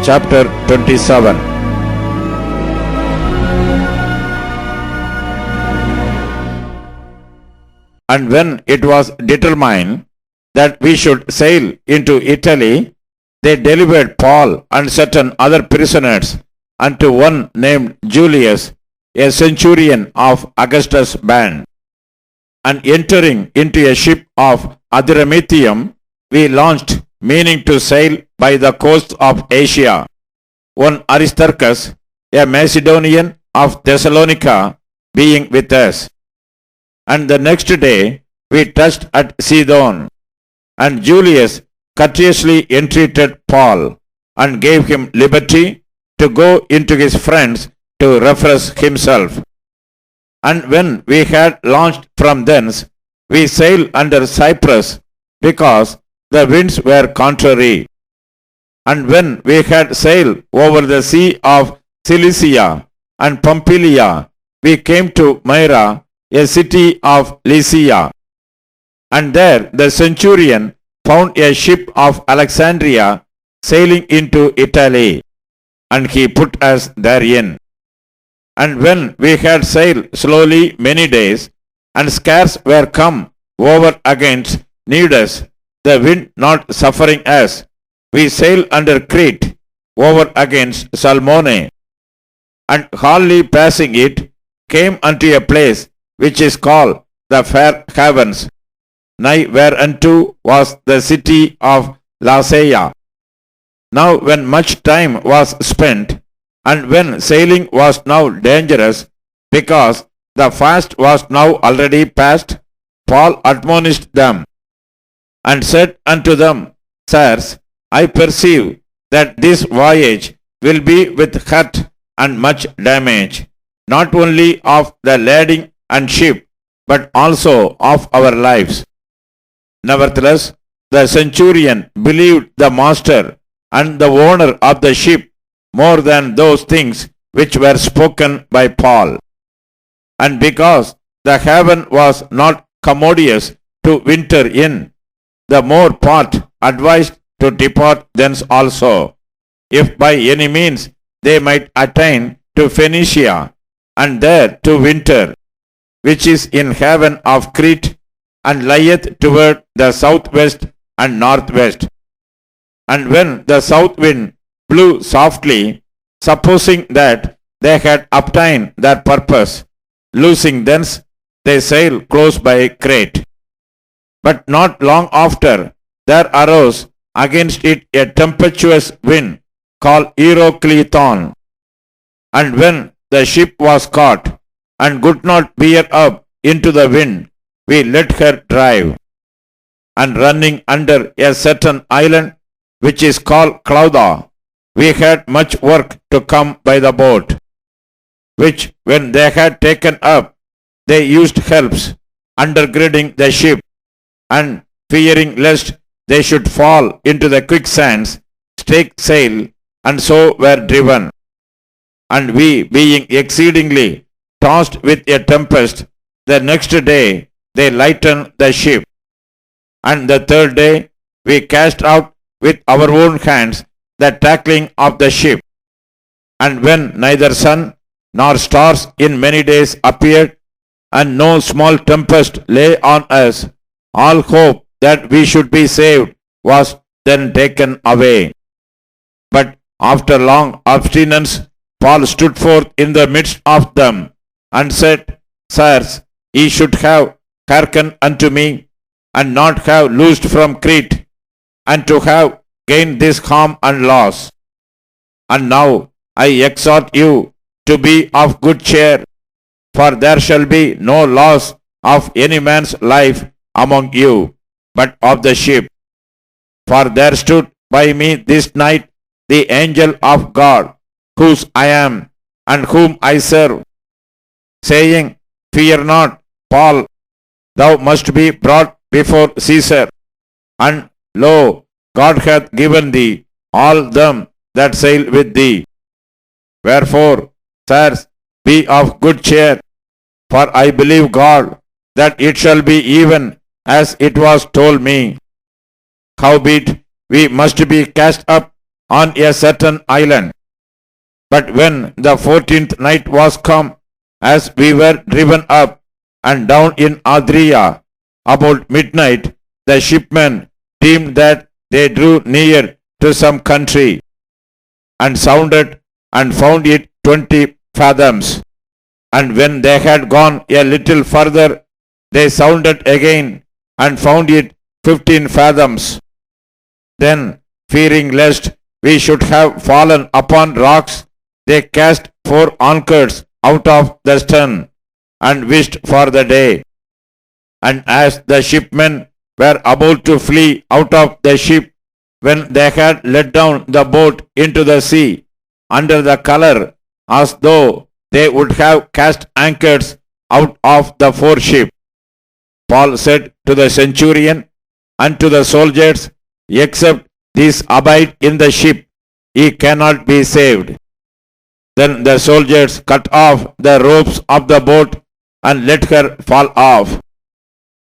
chapter 27. And when it was determined that we should sail into Italy, they delivered Paul and certain other prisoners unto one named Julius, a centurion of Augustus' band. And entering into a ship of Adramyttium, we launched, meaning to sail by the coast of Asia. One Aristarchus, a Macedonian of Thessalonica, being with us. And the next day we touched at Sidon, and Julius courteously entreated Paul, and gave him liberty to go into his friends to refresh himself. And when we had launched from thence, we sailed under Cyprus, because the winds were contrary. And when we had sailed over the sea of Cilicia and Pamphylia, we came to Myra, a city of Lycia. And there the centurion found a ship of Alexandria sailing into Italy, and he put us therein. And when we had sailed slowly many days, and scarce were come over against Cnidus, the wind not suffering us, we sailed under Crete over against Salmone, and hardly passing it, came unto a place which is called the Fair Havens, nigh whereunto was the city of Lasea. Now when much time was spent, and when sailing was now dangerous, because the fast was now already past, Paul admonished them, and said unto them, Sirs, I perceive that this voyage will be with hurt and much damage, not only of the lading and ship, but also of our lives. Nevertheless, the centurion believed the master and the owner of the ship more than those things which were spoken by Paul. And because the haven was not commodious to winter in, the more part advised to depart thence also, if by any means they might attain to Phoenicia, and there to winter, which is in haven of Crete, and lieth toward the southwest and northwest. And when the south wind blew softly, supposing that they had obtained their purpose, loosing thence, they sailed close by Crete. But not long after, there arose against it a tempestuous wind called Eurocleton. And when the ship was caught, and could not bear up into the wind, we let her drive. And running under a certain island, which is called Clauda, we had much work to come by the boat, which when they had taken up, they used helps, undergirding the ship, and fearing lest they should fall into the quicksands, stake sail, and so were driven. And we, being exceedingly tossed with a tempest, the next day they lightened the ship. And the third day we cast out with our own hands the tackling of the ship. And when neither sun nor stars in many days appeared, and no small tempest lay on us, all hope that we should be saved was then taken away. But after long abstinence, Paul stood forth in the midst of them, and said, Sirs, ye should have hearkened unto me, and not have loosed from Crete, and to have gained this harm and loss. And now I exhort you to be of good cheer, for there shall be no loss of any man's life among you, but of the ship. For there stood by me this night the angel of God, whose I am, and whom I serve, saying, Fear not, Paul, thou must be brought before Caesar, and lo, God hath given thee all them that sail with thee. Wherefore, sirs, be of good cheer, for I believe God that it shall be even as it was told me. Howbeit, we must be cast up on a certain island. But when the 14th night was come, as we were driven up and down in Adria about midnight, the shipmen deemed that they drew near to some country, and sounded and found it 20 fathoms. And when they had gone a little further, they sounded again and found it 15 fathoms. Then, fearing lest we should have fallen upon rocks, they cast 4 anchors out of the stern and wished for the day. And as the shipmen were about to flee out of the ship, when they had let down the boat into the sea, under the color, as though they would have cast anchors out of the foreship, Paul said to the centurion and to the soldiers, except these abide in the ship, ye cannot be saved. Then the soldiers cut off the ropes of the boat and let her fall off.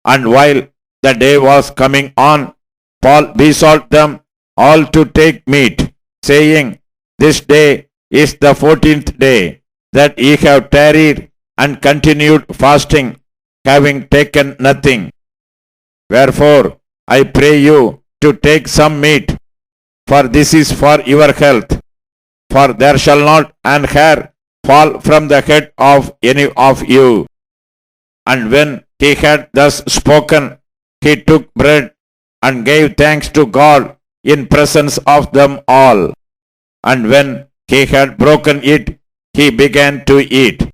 And while the day was coming on, Paul besought them all to take meat, saying, this day is the 14th day that ye have tarried and continued fasting, having taken nothing. Wherefore I pray you to take some meat, for this is for your health. For there shall not an hair fall from the head of any of you. And when he had thus spoken, he took bread and gave thanks to God in presence of them all. And when he had broken it, he began to eat.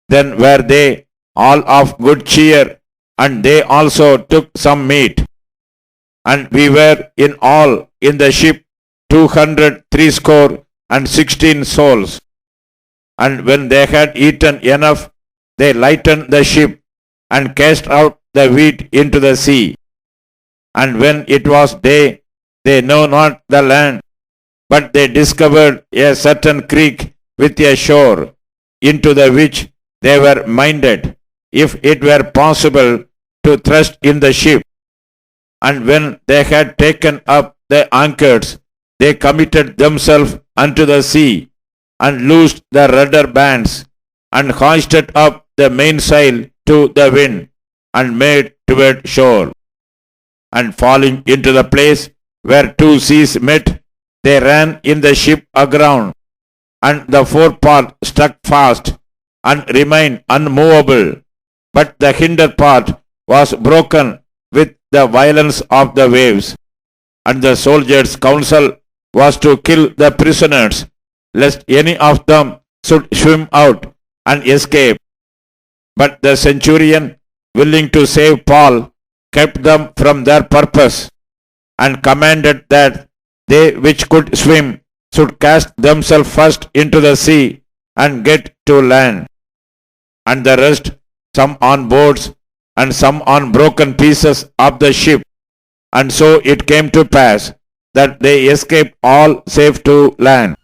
Then were they all of good cheer, and they also took some meat. And we were in all in the ship 260 souls. And when they had eaten enough, they lightened the ship and cast out the wheat into the sea. And when it was day, they know not the land, but they discovered a certain creek with a shore, into the which they were minded, if it were possible, to thrust in the ship. And when they had taken up the anchors, they committed themselves unto the sea, and loosed the rudder bands, and hoisted up the mainsail to the wind, and made toward shore. And falling into the place where 2 seas met, they ran in the ship aground, and the forepart stuck fast, and remained unmovable, but the hinder part was broken with the violence of the waves. And the soldiers' counsel was to kill the prisoners, lest any of them should swim out and escape. But the centurion, willing to save Paul, kept them from their purpose, and commanded that they which could swim should cast themselves first into the sea and get to land, and the rest, some on boards and some on broken pieces of the ship. And so it came to pass that they escaped all safe to land.